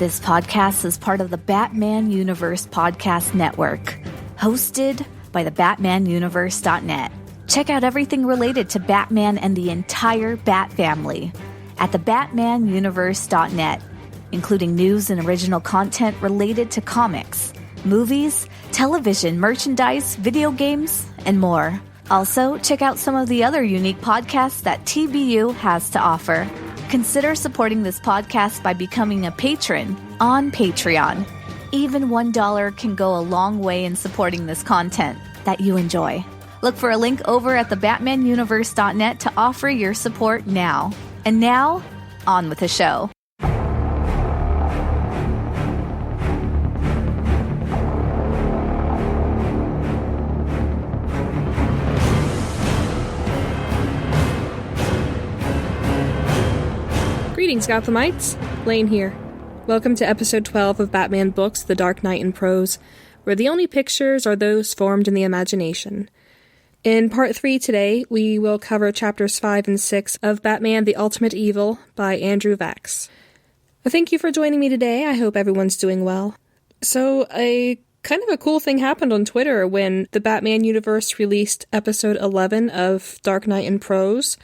This podcast is part of the Batman Universe Podcast Network, hosted by the BatmanUniverse.net. Check out everything related to Batman and the entire Bat family at the BatmanUniverse.net, including news and original content related to comics, movies, television, merchandise, video games, and more. Also, check out some of the other unique podcasts that TBU has to offer. Consider supporting this podcast by becoming a patron on Patreon. Even $1 can go a long way in supporting this content that you enjoy. Look for a link over at thebatmanuniverse.net to offer your support now. And now, on with the show. Greetings, Gothamites. Layne here. Welcome to episode 12 of Batman Books, The Dark Knight in Prose, where the only pictures are those formed in the imagination. In part 3 today, we will cover chapters 5 and 6 of Batman the Ultimate Evil by Andrew Vachss. Thank you for joining me today. I hope everyone's doing well. So, a kind of a cool thing happened on Twitter when the Batman universe released episode 11 of Dark Knight in Prose.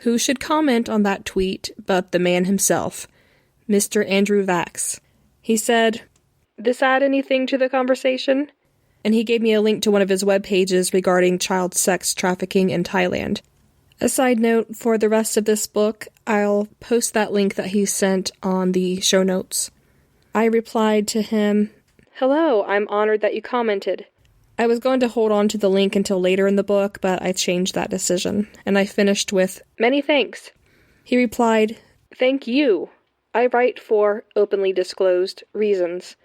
Who should comment on that tweet but the man himself, Mr. Andrew Vachss. He said, "This add anything to the conversation?" And he gave me a link to one of his web pages regarding child sex trafficking in Thailand. A side note, for the rest of this book, I'll post that link that he sent on the show notes. I replied to him, "Hello, I'm honored that you commented." I was going to hold on to the link until later in the book, but I changed that decision, and I finished with, "Many thanks." He replied, "Thank you. I write for openly disclosed reasons.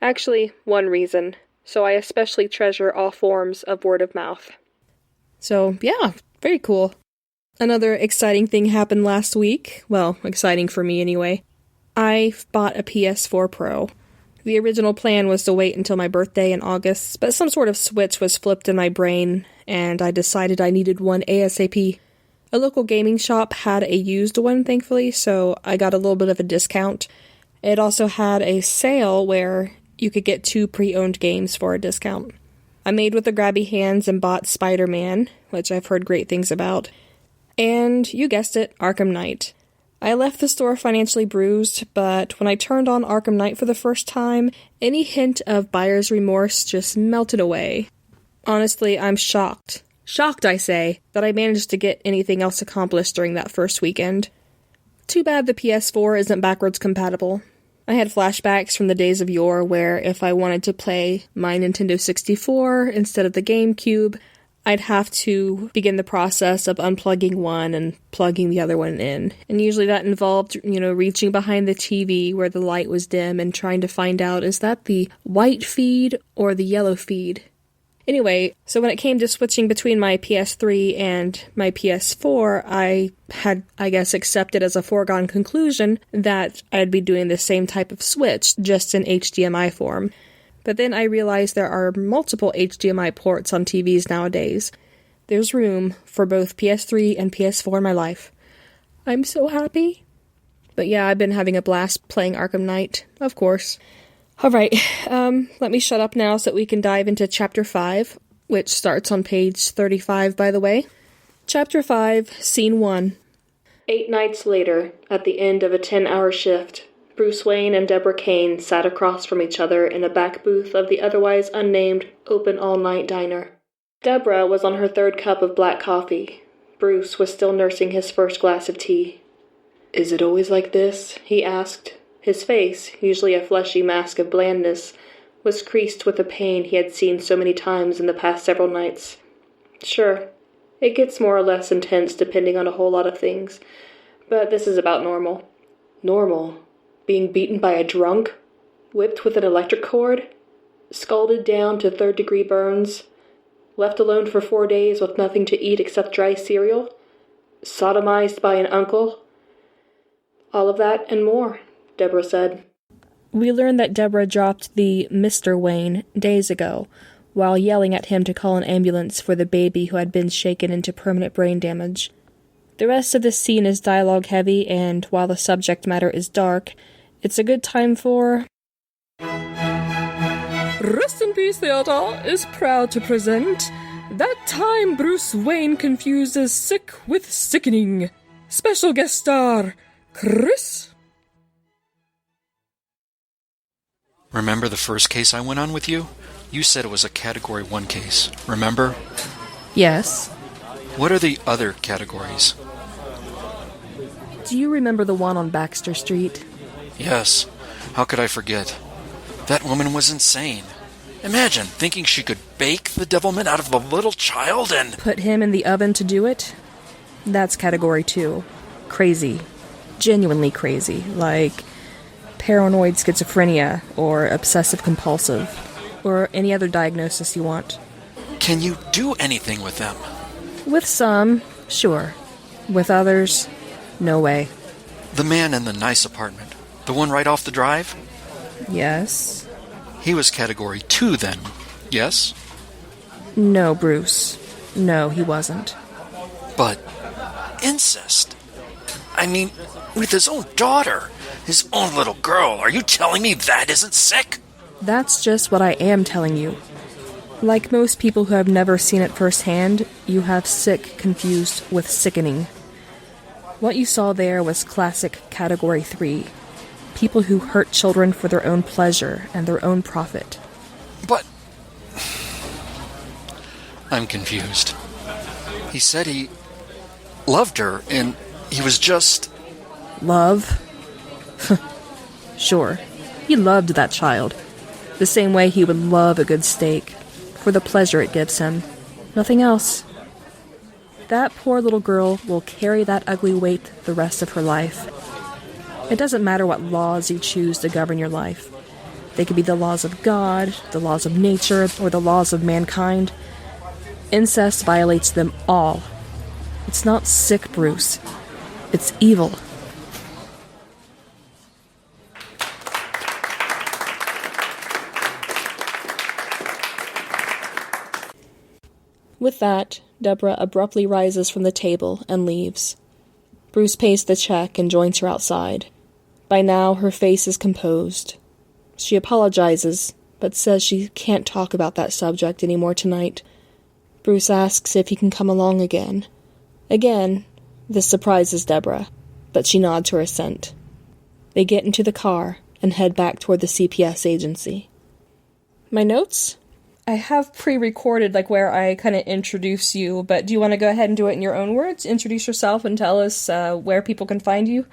Actually, one reason, so I especially treasure all forms of word of mouth." So, yeah, very cool. Another exciting thing happened last week. Well, exciting for me anyway. I bought a PS4 Pro. The original plan was to wait until my birthday in August, but some sort of switch was flipped in my brain, and I decided I needed one ASAP. A local gaming shop had a used one, thankfully, so I got a little bit of a discount. It also had a sale where you could get 2 pre-owned games for a discount. I made with the grabby hands and bought Spider-Man, which I've heard great things about. And, you guessed it, Arkham Knight. I left the store financially bruised, but when I turned on Arkham Knight for the first time, any hint of buyer's remorse just melted away. Honestly, I'm shocked. Shocked, I say, that I managed to get anything else accomplished during that first weekend. Too bad the PS4 isn't backwards compatible. I had flashbacks from the days of yore where if I wanted to play my Nintendo 64 instead of the GameCube, I'd have to begin the process of unplugging one and plugging the other one in. And usually that involved, reaching behind the TV where the light was dim and trying to find out, is that the white feed or the yellow feed? Anyway, so when it came to switching between my PS3 and my PS4, I had, accepted as a foregone conclusion that I'd be doing the same type of switch, just in HDMI form. But then I realized there are multiple HDMI ports on TVs nowadays. There's room for both PS3 and PS4 in my life. I'm so happy. But yeah, I've been having a blast playing Arkham Knight, of course. Alright, let me shut up now so that we can dive into Chapter 5, which starts on page 35, by the way. Chapter 5, Scene 1. 8 nights later, at the end of a 10-hour shift, Bruce Wayne and Deborah Kane sat across from each other in a back booth of the otherwise unnamed open all-night diner. Deborah was on her 3rd cup of black coffee. Bruce was still nursing his first glass of tea. "Is it always like this?" he asked. His face, usually a fleshy mask of blandness, was creased with the pain he had seen so many times in the past several nights. "Sure, it gets more or less intense depending on a whole lot of things, but this is about normal." "Normal? Being beaten by a drunk? Whipped with an electric cord? Scalded down to 3rd-degree burns? Left alone for 4 days with nothing to eat except dry cereal? Sodomized by an uncle?" "All of that and more," Deborah said. We learned that Deborah dropped the Mr. Wayne days ago, while yelling at him to call an ambulance for the baby who had been shaken into permanent brain damage. The rest of the scene is dialogue-heavy, and while the subject matter is dark, it's a good time for... RestInPiece Theater is proud to present That Time Bruce Wayne Confuses Sick with Sickening. Special guest star, Chris. Remember the first case I went on with you? You said it was a Category 1 case, remember? Yes. What are the other categories? Do you remember the one on Baxter Street? Yes. How could I forget? That woman was insane. Imagine thinking she could bake the devilment out of a little child and... Put him in the oven to do it? That's Category 2. Crazy. Genuinely crazy. Like paranoid schizophrenia or obsessive-compulsive. Or any other diagnosis you want. Can you do anything with them? With some, sure. With others, no way. The man in the nice apartment. The one right off the drive? Yes. He was Category 2 then, yes? No, Bruce. No, he wasn't. But incest? I mean, with his own daughter, his own little girl. Are you telling me that isn't sick? That's just what I am telling you. Like most people who have never seen it firsthand, you have sick confused with sickening. What you saw there was classic Category 3. People who hurt children for their own pleasure and their own profit. But... I'm confused. He said he loved her, and he was just... Love? Sure. He loved that child. The same way he would love a good steak. For the pleasure it gives him. Nothing else. That poor little girl will carry that ugly weight the rest of her life. It doesn't matter what laws you choose to govern your life. They could be the laws of God, the laws of nature, or the laws of mankind. Incest violates them all. It's not sick, Bruce. It's evil. With that, Deborah abruptly rises from the table and leaves. Bruce pays the check and joins her outside. By now, her face is composed. She apologizes, but says she can't talk about that subject anymore tonight. Bruce asks if he can come along again. Again, this surprises Deborah, but she nods her assent. They get into the car and head back toward the CPS agency. My notes? I have pre-recorded where I kind of introduce you, but do you want to go ahead and do it in your own words? Introduce yourself and tell us where people can find you?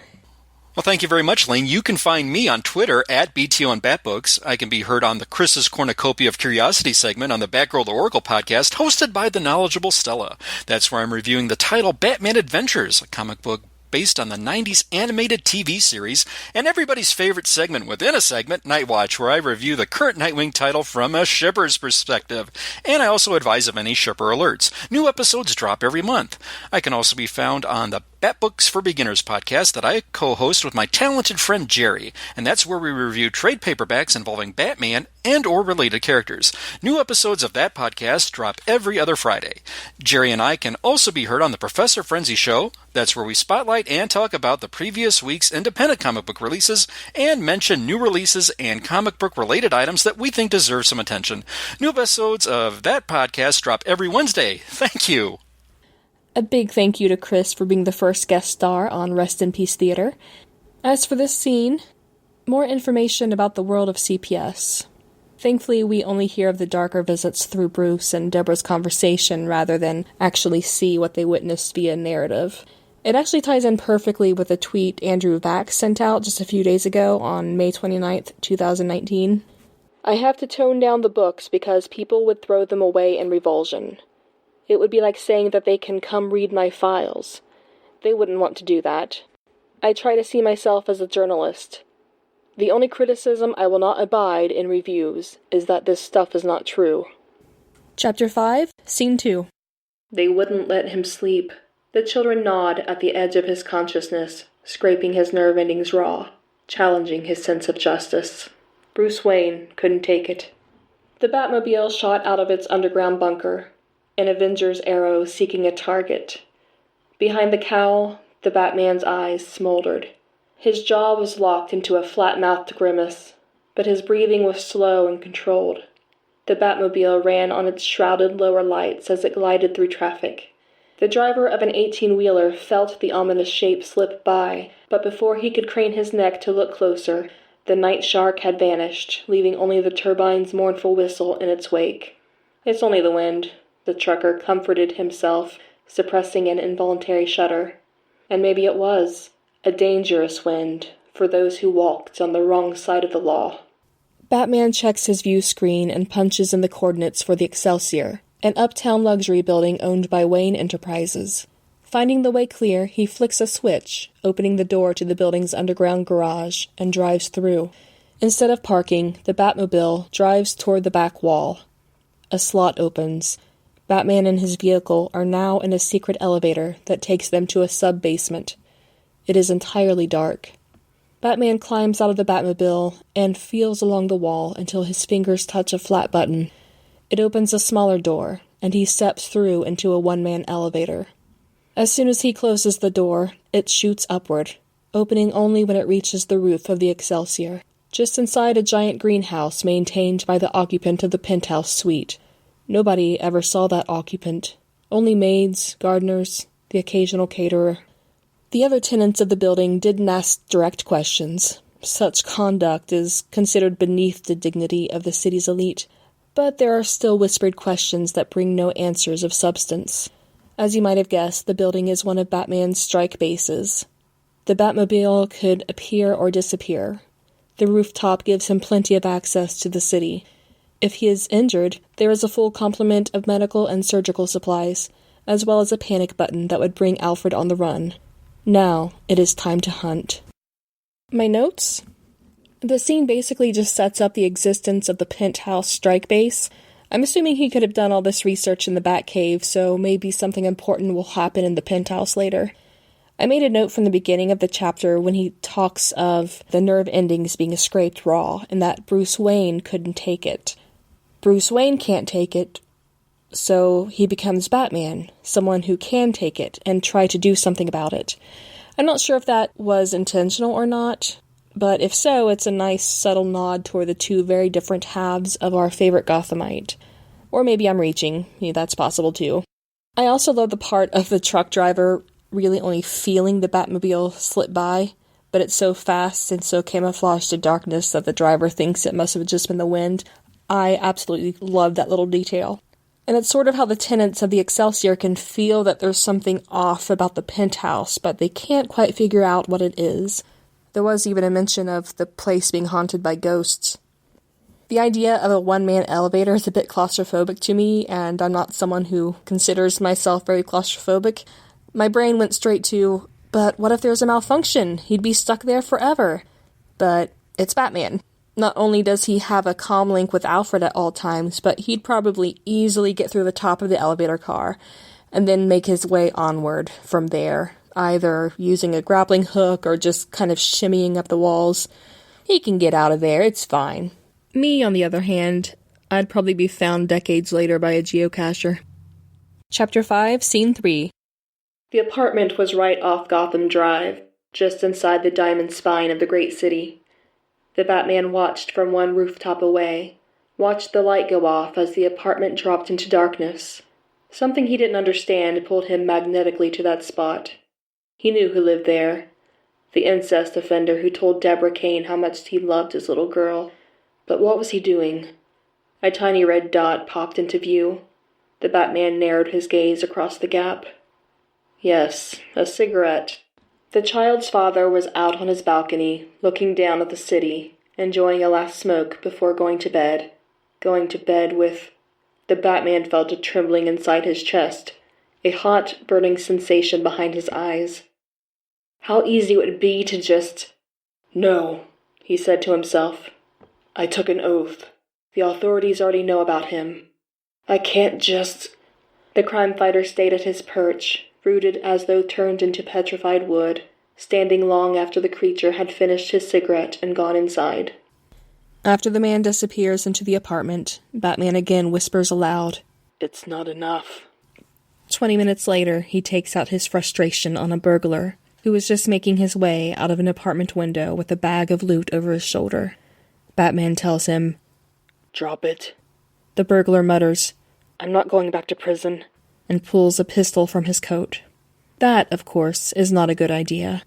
Well, thank you very much, Layne. You can find me on Twitter at BTO on Batbooks. I can be heard on the Chris's Cornucopia of Curiosity segment on the Batgirl to Oracle podcast, hosted by the knowledgeable Stella. That's where I'm reviewing the title Batman Adventures, a comic book based on the 90s animated TV series, and everybody's favorite segment within a segment, Night Watch, where I review the current Nightwing title from a shipper's perspective. And I also advise of any shipper alerts. New episodes drop every month. I can also be found on the Batbooks for Beginners podcast that I co-host with my talented friend Jerry, and that's where we review trade paperbacks involving Batman and or related characters. New episodes of that podcast drop every other Friday. Jerry and I can also be heard on the Professor Frenzy Show. That's where we spotlight and talk about the previous week's independent comic book releases and mention new releases and comic book related items that we think deserve some attention. New episodes of that podcast drop every Wednesday. Thank you. A big thank you to Chris for being the first guest star on RestInPiece Theater. As for this scene, more information about the world of CPS. Thankfully, we only hear of the darker visits through Bruce and Deborah's conversation rather than actually see what they witnessed via narrative. It actually ties in perfectly with a tweet Andrew Vachss sent out just a few days ago on May 29th, 2019. I have to tone down the books because people would throw them away in revulsion. It would be like saying that they can come read my files. They wouldn't want to do that. I try to see myself as a journalist. The only criticism I will not abide in reviews is that this stuff is not true. Chapter 5, Scene 2. They wouldn't let him sleep. The children gnawed at the edge of his consciousness, scraping his nerve endings raw, challenging his sense of justice. Bruce Wayne couldn't take it. The Batmobile shot out of its underground bunker, an Avenger's arrow seeking a target. Behind the cowl, the Batman's eyes smoldered. His jaw was locked into a flat-mouthed grimace, but his breathing was slow and controlled. The Batmobile ran on its shrouded lower lights as it glided through traffic. The driver of an 18-wheeler felt the ominous shape slip by, but before he could crane his neck to look closer, the night shark had vanished, leaving only the turbine's mournful whistle in its wake. "It's only the wind," the trucker comforted himself, suppressing an involuntary shudder. And maybe it was. A dangerous wind for those who walked on the wrong side of the law. Batman checks his view screen and punches in the coordinates for the Excelsior, an uptown luxury building owned by Wayne Enterprises. Finding the way clear, he flicks a switch, opening the door to the building's underground garage, and drives through. Instead of parking, the Batmobile drives toward the back wall. A slot opens. Batman and his vehicle are now in a secret elevator that takes them to a sub-basement. It is entirely dark. Batman climbs out of the Batmobile and feels along the wall until his fingers touch a flat button. It opens a smaller door, and he steps through into a one-man elevator. As soon as he closes the door, it shoots upward, opening only when it reaches the roof of the Excelsior, just inside a giant greenhouse maintained by the occupant of the penthouse suite. Nobody ever saw that occupant. Only maids, gardeners, the occasional caterer. The other tenants of the building didn't ask direct questions. Such conduct is considered beneath the dignity of the city's elite. But there are still whispered questions that bring no answers of substance. As you might have guessed, the building is one of Batman's strike bases. The Batmobile could appear or disappear. The rooftop gives him plenty of access to the city. If he is injured, there is a full complement of medical and surgical supplies, as well as a panic button that would bring Alfred on the run. Now, it is time to hunt. My notes? The scene basically just sets up the existence of the penthouse strike base. I'm assuming he could have done all this research in the Batcave, so maybe something important will happen in the penthouse later. I made a note from the beginning of the chapter when he talks of the nerve endings being scraped raw, and that Bruce Wayne couldn't take it. Bruce Wayne can't take it, so he becomes Batman, someone who can take it and try to do something about it. I'm not sure if that was intentional or not, but if so, it's a nice subtle nod toward the two very different halves of our favorite Gothamite. Or maybe I'm reaching. Yeah, that's possible too. I also love the part of the truck driver really only feeling the Batmobile slip by, but it's so fast and so camouflaged in darkness that the driver thinks it must have just been the wind. I absolutely love that little detail. And it's sort of how the tenants of the Excelsior can feel that there's something off about the penthouse, but they can't quite figure out what it is. There was even a mention of the place being haunted by ghosts. The idea of a one-man elevator is a bit claustrophobic to me, and I'm not someone who considers myself very claustrophobic. My brain went straight to, but what if there's a malfunction? He'd be stuck there forever. But it's Batman. Not only does he have a comm link with Alfred at all times, but he'd probably easily get through the top of the elevator car and then make his way onward from there, either using a grappling hook or just kind of shimmying up the walls. He can get out of there, it's fine. Me, on the other hand, I'd probably be found decades later by a geocacher. Chapter 5, Scene 3. The apartment was right off Gotham Drive, just inside the diamond spine of the great city. The Batman watched from one rooftop away, watched the light go off as the apartment dropped into darkness. Something he didn't understand pulled him magnetically to that spot. He knew who lived there. The incest offender who told Deborah Kane how much he loved his little girl. But what was he doing? A tiny red dot popped into view. The Batman narrowed his gaze across the gap. Yes, a cigarette. The child's father was out on his balcony, looking down at the city, enjoying a last smoke before going to bed. Going to bed with... The Batman felt a trembling inside his chest, a hot, burning sensation behind his eyes. How easy it would be to just... No, he said to himself. I took an oath. The authorities already know about him. I can't just... The crime fighter stayed at his perch, rooted as though turned into petrified wood, standing long after the creature had finished his cigarette and gone inside. After the man disappears into the apartment, Batman again whispers aloud, It's not enough. 20 minutes later, he takes out his frustration on a burglar, who was just making his way out of an apartment window with a bag of loot over his shoulder. Batman tells him, "Drop it." The burglar mutters, "I'm not going back to prison," and pulls a pistol from his coat. That, of course, is not a good idea.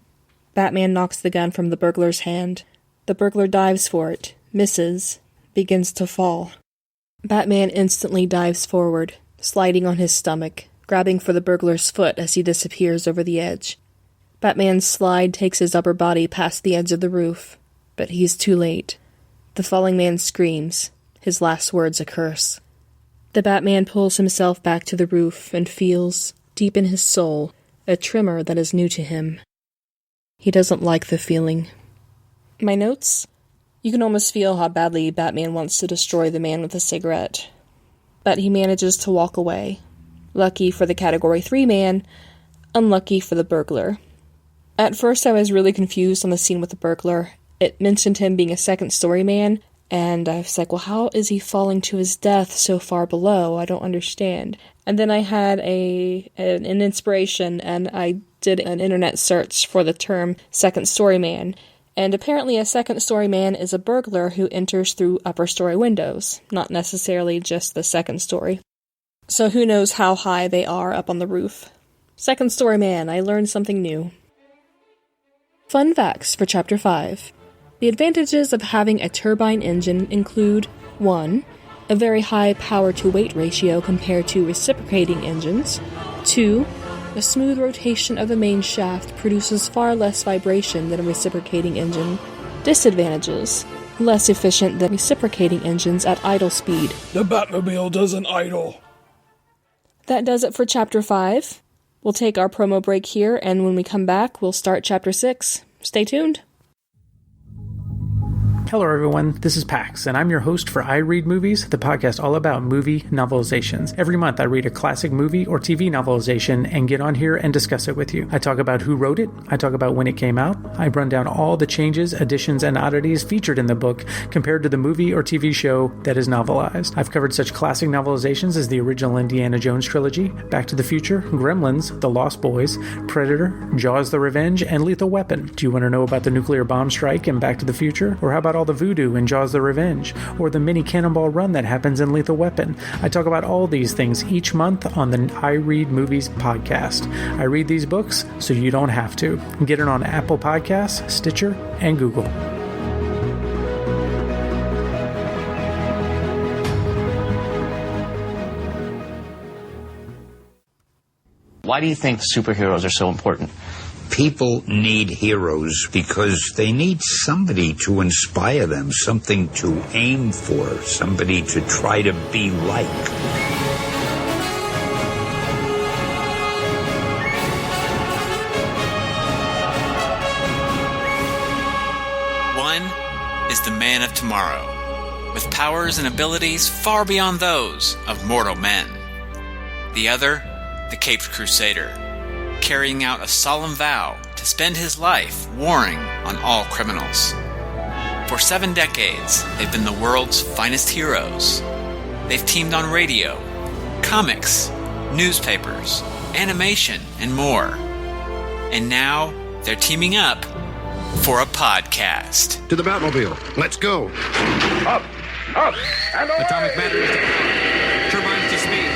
Batman knocks the gun from the burglar's hand. The burglar dives for it, misses, begins to fall. Batman instantly dives forward, sliding on his stomach, grabbing for the burglar's foot as he disappears over the edge. Batman's slide takes his upper body past the edge of the roof, but he's too late. The falling man screams, his last words a curse. The Batman pulls himself back to the roof and feels, deep in his soul, a tremor that is new to him. He doesn't like the feeling. My notes? You can almost feel how badly Batman wants to destroy the man with a cigarette. But he manages to walk away. Lucky for the Category 3 man, unlucky for the burglar. At first I was really confused on the scene with the burglar. It mentioned him being a second-story man, and I was like, well, how is he falling to his death so far below? I don't understand. And then I had an inspiration, and I did an internet search for the term second-story man. And apparently a second-story man is a burglar who enters through upper-story windows, not necessarily just the second story. So who knows how high they are up on the roof. Second-story man, I learned something new. Fun facts for Chapter 5. The advantages of having a turbine engine include 1. A very high power-to-weight ratio compared to reciprocating engines. 2. A smooth rotation of the main shaft produces far less vibration than a reciprocating engine. Disadvantages. Less efficient than reciprocating engines at idle speed. The Batmobile doesn't idle. That does it for Chapter 5. We'll take our promo break here, and when we come back, we'll start Chapter 6. Stay tuned. Hello everyone, this is Pax, and I'm your host for I Read Movies, the podcast all about movie novelizations. Every month I read a classic movie or TV novelization and get on here and discuss it with you. I talk about who wrote it, I talk about when it came out, I run down all the changes, additions, and oddities featured in the book compared to the movie or TV show that is novelized. I've covered such classic novelizations as the original Indiana Jones trilogy, Back to the Future, Gremlins, The Lost Boys, Predator, Jaws the Revenge, and Lethal Weapon. Do you want to know about the nuclear bomb strike in Back to the Future? Or how about all the voodoo in Jaws the Revenge, or the mini cannonball run that happens in Lethal Weapon? I talk about all these things each month on the I Read Movies podcast. I read these books so you don't have to. Get it on Apple Podcasts, Stitcher, and Google. Why do you think superheroes are so important? People need heroes because they need somebody to inspire them, something to aim for, somebody to try to be like. One is the man of tomorrow, with powers and abilities far beyond those of mortal men. The other, the Caped Crusader, carrying out a solemn vow to spend his life warring on all criminals. For 7 decades, they've been the world's finest heroes. They've teamed on radio, comics, newspapers, animation, and more. And now, they're teaming up for a podcast. To the Batmobile. Let's go. Up, and away! Atomic batteries to power. Turbines to speed.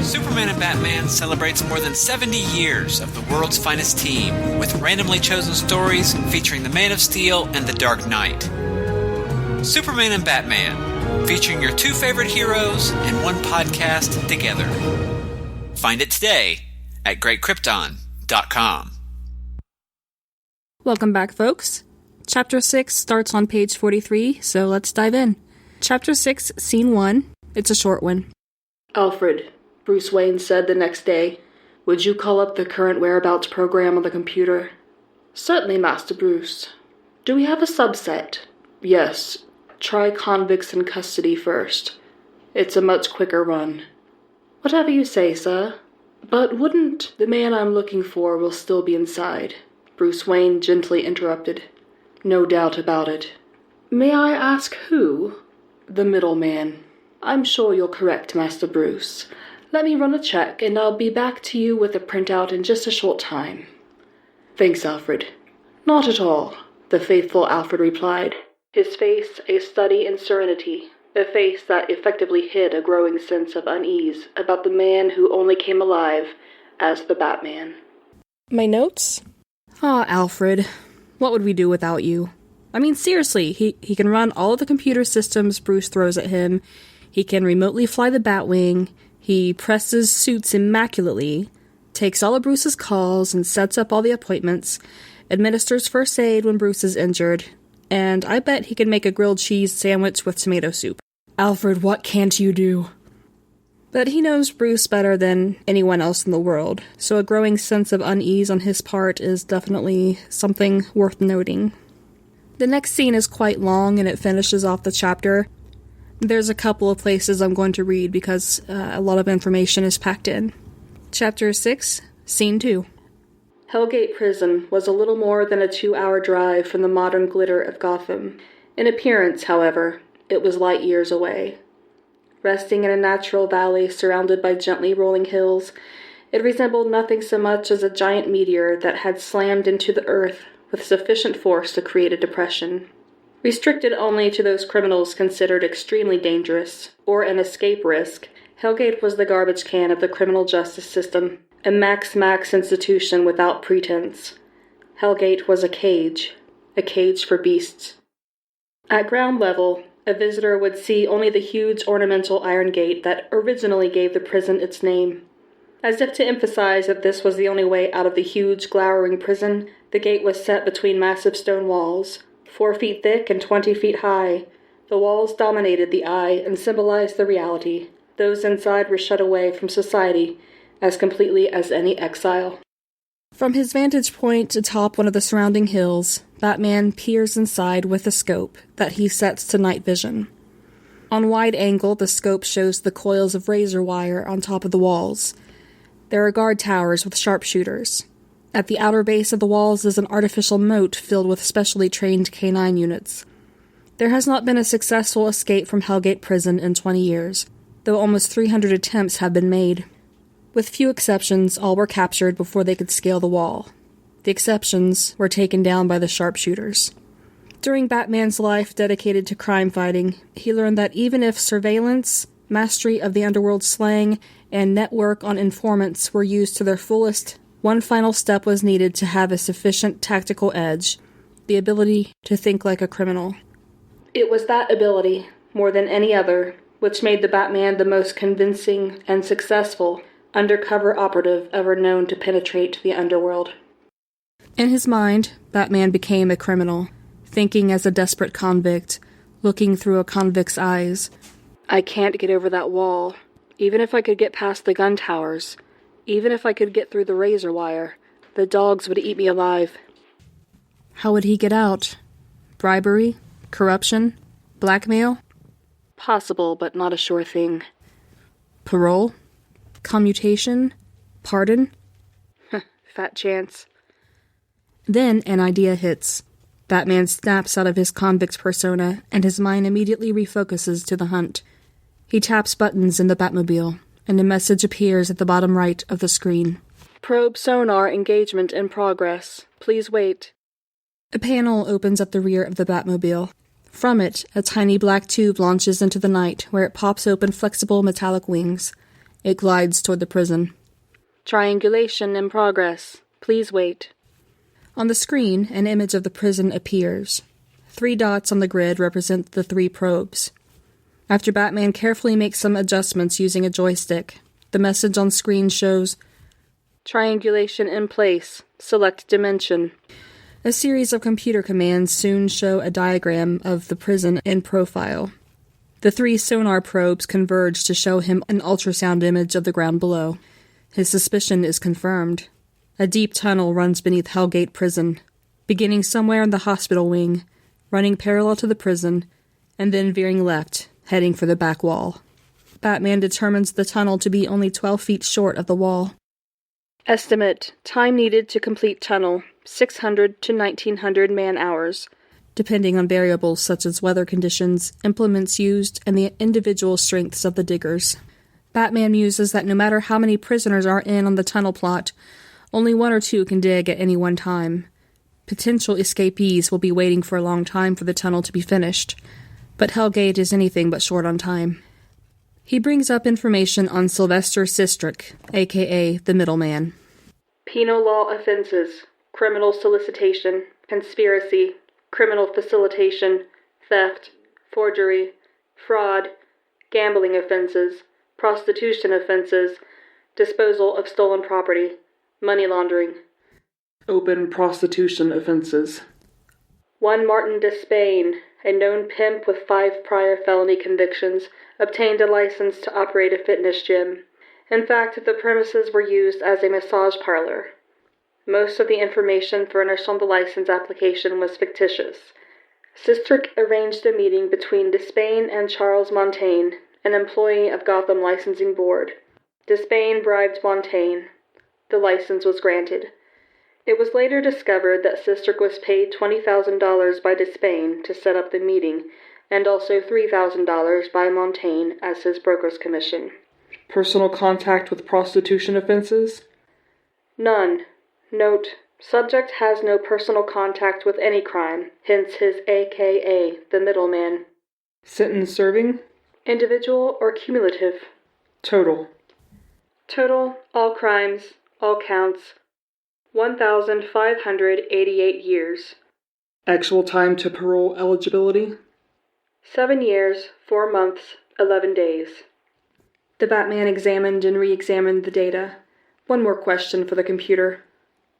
Superman and Batman celebrates more than 70 years of the world's finest team, with randomly chosen stories featuring the Man of Steel and the Dark Knight. Superman and Batman, featuring your 2 favorite heroes in one podcast together. Find it today at greatkrypton.com. Welcome back, folks. Chapter 6 starts on page 43, so let's dive in. Chapter 6, Scene 1. It's a short one. Alfred, Bruce Wayne said the next day, would you call up the current whereabouts program on the computer? Certainly, Master Bruce. Do we have a subset? Yes. Try convicts in custody first. It's a much quicker run. Whatever you say, sir. But wouldn't the man I'm looking for will still be inside? Bruce Wayne gently interrupted. No doubt about it. May I ask who? The middleman. I'm sure you're correct, Master Bruce. Let me run a check, and I'll be back to you with a printout in just a short time. Thanks, Alfred. Not at all, the faithful Alfred replied, his face a study in serenity, a face that effectively hid a growing sense of unease about the man who only came alive as the Batman. My notes? Alfred, what would we do without you? I mean, seriously, he can run all of the computer systems Bruce throws at him, he can remotely fly the Batwing, he presses suits immaculately, takes all of Bruce's calls and sets up all the appointments, administers first aid when Bruce is injured, and I bet he can make a grilled cheese sandwich with tomato soup. Alfred, what can't you do? But he knows Bruce better than anyone else in the world, so a growing sense of unease on his part is definitely something worth noting. The next scene is quite long and it finishes off the chapter. There's a couple of places I'm going to read because a lot of information is packed in. Chapter 6, Scene 2. Hellgate Prison was a little more than a 2-hour drive from the modern glitter of Gotham. In appearance, however, it was light years away. Resting in a natural valley surrounded by gently rolling hills, it resembled nothing so much as a giant meteor that had slammed into the earth with sufficient force to create a depression. Restricted only to those criminals considered extremely dangerous, or an escape risk, Hellgate was the garbage can of the criminal justice system, a max institution without pretense. Hellgate was a cage for beasts. At ground level, a visitor would see only the huge ornamental iron gate that originally gave the prison its name. As if to emphasize that this was the only way out of the huge, glowering prison, the gate was set between massive stone walls, 4 feet thick and 20 feet high. The walls dominated the eye and symbolized the reality. Those inside were shut away from society as completely as any exile. From his vantage point atop one of the surrounding hills, Batman peers inside with a scope that he sets to night vision. On wide angle, the scope shows the coils of razor wire on top of the walls. There are guard towers with sharpshooters. At the outer base of the walls is an artificial moat filled with specially trained canine units. There has not been a successful escape from Hellgate Prison in 20 years, though almost 300 attempts have been made. With few exceptions, all were captured before they could scale the wall. The exceptions were taken down by the sharpshooters. During Batman's life dedicated to crime fighting, he learned that even if surveillance, mastery of the underworld slang, and network on informants were used to their fullest, one final step was needed to have a sufficient tactical edge, the ability to think like a criminal. It was that ability, more than any other, which made the Batman the most convincing and successful undercover operative ever known to penetrate the underworld. In his mind, Batman became a criminal, thinking as a desperate convict, looking through a convict's eyes. I can't get over that wall, even if I could get past the gun towers. Even if I could get through the razor wire, the dogs would eat me alive. How would he get out? Bribery? Corruption? Blackmail? Possible, but not a sure thing. Parole? Commutation? Pardon? Fat chance. Then an idea hits. Batman snaps out of his convict persona, and his mind immediately refocuses to the hunt. He taps buttons in the Batmobile, and a message appears at the bottom right of the screen. Probe sonar engagement in progress. Please wait. A panel opens at the rear of the Batmobile. From it, a tiny black tube launches into the night, where it pops open flexible metallic wings. It glides toward the prison. Triangulation in progress. Please wait. On the screen, an image of the prison appears. 3 dots on the grid represent the 3 probes. After Batman carefully makes some adjustments using a joystick, the message on screen shows, Triangulation in place. Select dimension. A series of computer commands soon show a diagram of the prison in profile. The 3 sonar probes converge to show him an ultrasound image of the ground below. His suspicion is confirmed. A deep tunnel runs beneath Hellgate Prison, beginning somewhere in the hospital wing, running parallel to the prison, and then veering left, heading for the back wall. Batman determines the tunnel to be only 12 feet short of the wall. Estimate: time needed to complete tunnel, 600 to 1900 man-hours. depending on variables such as weather conditions, implements used, and the individual strengths of the diggers. Batman muses that no matter how many prisoners are in on the tunnel plot, only 1 or 2 can dig at any one time. Potential escapees will be waiting for a long time for the tunnel to be finished, but Hellgate is anything but short on time. He brings up information on Sylvester Sistrick, aka the Middleman. Penal law offenses: criminal solicitation, conspiracy, criminal facilitation, theft, forgery, fraud, gambling offenses, prostitution offenses, disposal of stolen property, money laundering. Open prostitution offenses. One Martin Despain, a known pimp with 5 prior felony convictions, obtained a license to operate a fitness gym. In fact, the premises were used as a massage parlor. Most of the information furnished on the license application was fictitious. Sistrick arranged a meeting between Despain and Charles Montaigne, an employee of Gotham Licensing Board. Despain bribed Montaigne. The license was granted. It was later discovered that Sistrick was paid $20,000 by Despain to set up the meeting, and also $3,000 by Montaigne as his broker's commission. Personal contact with prostitution offenses? None. Note, subject has no personal contact with any crime, hence his AKA, the Middleman. Sentence serving? Individual or cumulative? Total. Total, all crimes, all counts, 1,588 years. Actual time to parole eligibility? 7 years, 4 months, 11 days. The Batman examined and re-examined the data. One more question for the computer.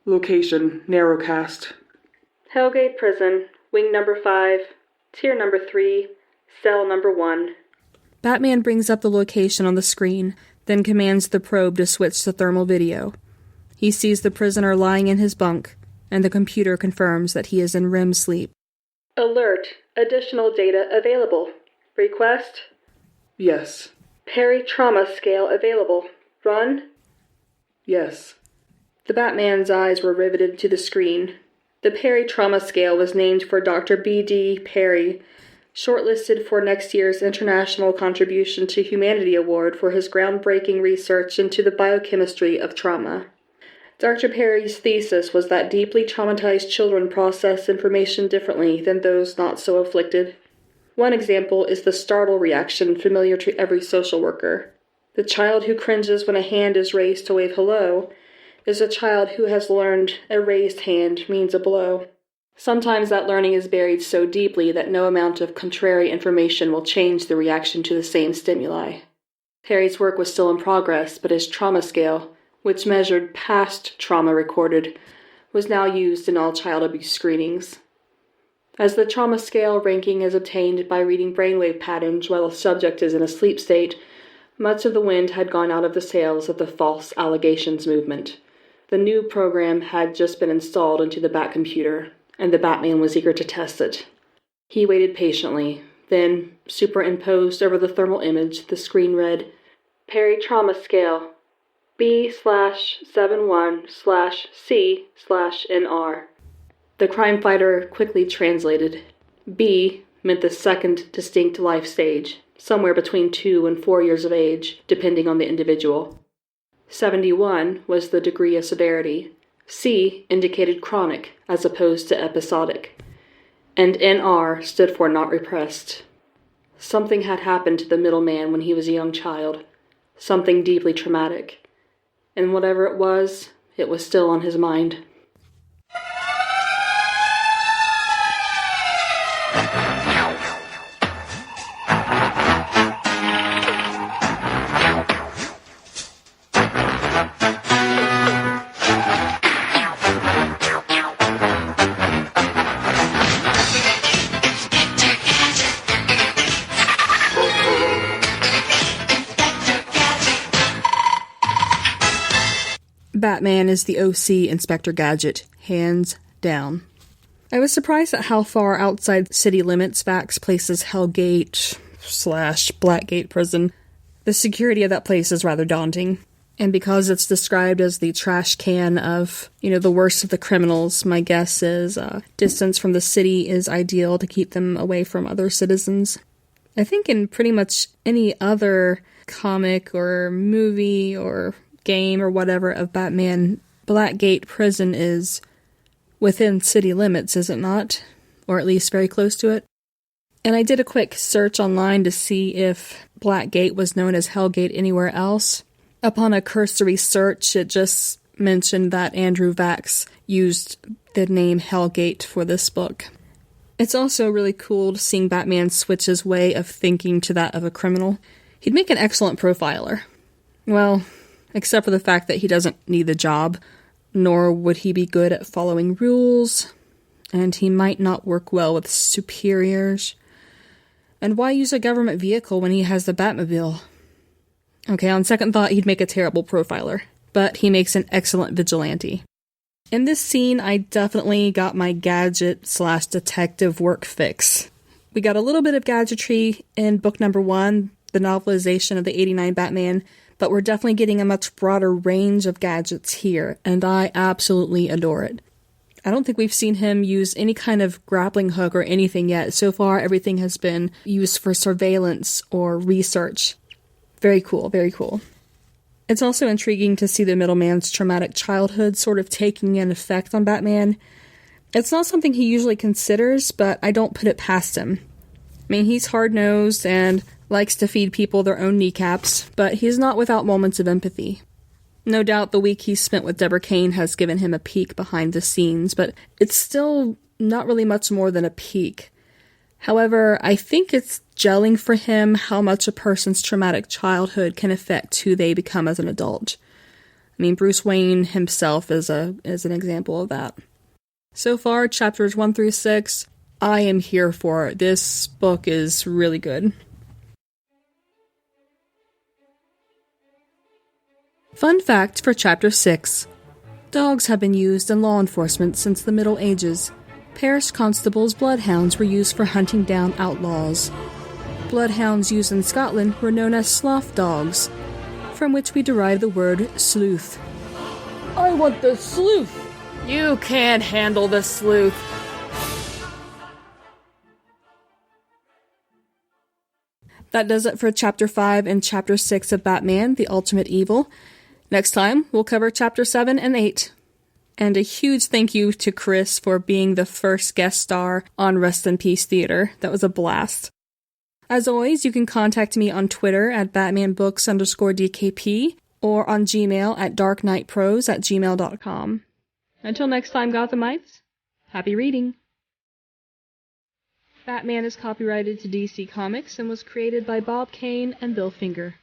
Location, narrowcast. Hellgate Prison, Wing Number 5, Tier Number 3, Cell Number 1. Batman brings up the location on the screen, then commands the probe to switch to thermal video. He sees the prisoner lying in his bunk, and the computer confirms that he is in REM sleep. Alert! Additional data available. Request? Yes. Perry Trauma Scale available. Run? Yes. The Batman's eyes were riveted to the screen. The Perry Trauma Scale was named for Dr. B.D. Perry, shortlisted for next year's International Contribution to Humanity Award for his groundbreaking research into the biochemistry of trauma. Dr. Perry's thesis was that deeply traumatized children process information differently than those not so afflicted. One example is the startle reaction familiar to every social worker. The child who cringes when a hand is raised to wave hello is a child who has learned a raised hand means a blow. Sometimes that learning is buried so deeply that no amount of contrary information will change the reaction to the same stimuli. Perry's work was still in progress, but his trauma scale, which measured past trauma recorded, was now used in all child abuse screenings. As the trauma scale ranking is obtained by reading brainwave patterns while a subject is in a sleep state, much of the wind had gone out of the sails of the false allegations movement. The new program had just been installed into the Bat computer, and the Batman was eager to test it. He waited patiently. Then, superimposed over the thermal image, the screen read, Perry Trauma Scale, B/71/C/NR. The crime fighter quickly translated. B meant the second distinct life stage, somewhere between 2 and 4 years of age, depending on the individual. 71 was the degree of severity. C indicated chronic, as opposed to episodic. And NR stood for not repressed. Something had happened to the Middleman when he was a young child. Something deeply traumatic. And whatever it was still on his mind. Batman is the OC Inspector Gadget, hands down. I was surprised at how far outside city limits Vachss places Hellgate/Blackgate Prison. The security of that place is rather daunting. And because it's described as the trash can of, the worst of the criminals, my guess is distance from the city is ideal to keep them away from other citizens. I think in pretty much any other comic or movie or game or whatever of Batman, Blackgate Prison is within city limits, is it not? Or at least very close to it. And I did a quick search online to see if Blackgate was known as Hellgate anywhere else. Upon a cursory search, it just mentioned that Andrew Vachss used the name Hellgate for this book. It's also really cool seeing Batman switch his way of thinking to that of a criminal. He'd make an excellent profiler. Well, except for the fact that he doesn't need the job, nor would he be good at following rules, and he might not work well with superiors. And why use a government vehicle when he has the Batmobile? Okay, on second thought, he'd make a terrible profiler, but he makes an excellent vigilante. In this scene, I definitely got my gadget/detective work fix. We got a little bit of gadgetry in book number 1, the novelization of the '89 Batman, but we're definitely getting a much broader range of gadgets here, and I absolutely adore it. I don't think we've seen him use any kind of grappling hook or anything yet. So far, everything has been used for surveillance or research. Very cool, very cool. It's also intriguing to see the middleman's traumatic childhood sort of taking an effect on Batman. It's not something he usually considers, but I don't put it past him. I mean, he's hard-nosed and likes to feed people their own kneecaps, but he's not without moments of empathy. No doubt the week he spent with Deborah Kane has given him a peek behind the scenes, but it's still not really much more than a peek. However, I think it's gelling for him how much a person's traumatic childhood can affect who they become as an adult. I mean, Bruce Wayne himself is an example of that. So far, chapters 1 through 6, I am here for it. This book is really good. Fun fact for Chapter 6. Dogs have been used in law enforcement since the Middle Ages. Parish constables' bloodhounds were used for hunting down outlaws. Bloodhounds used in Scotland were known as sloth dogs, from which we derive the word sleuth. I want the sleuth! You can't handle the sleuth. That does it for Chapter 5 and Chapter 6 of Batman, The Ultimate Evil. Next time, we'll cover Chapter 7 and 8. And a huge thank you to Chris for being the first guest star on RestInPiece Theater. That was a blast. As always, you can contact me on Twitter at BatmanBooks_DKP or on Gmail at darkknightprose@gmail.com. Until next time, Gothamites, happy reading! Batman is copyrighted to DC Comics and was created by Bob Kane and Bill Finger.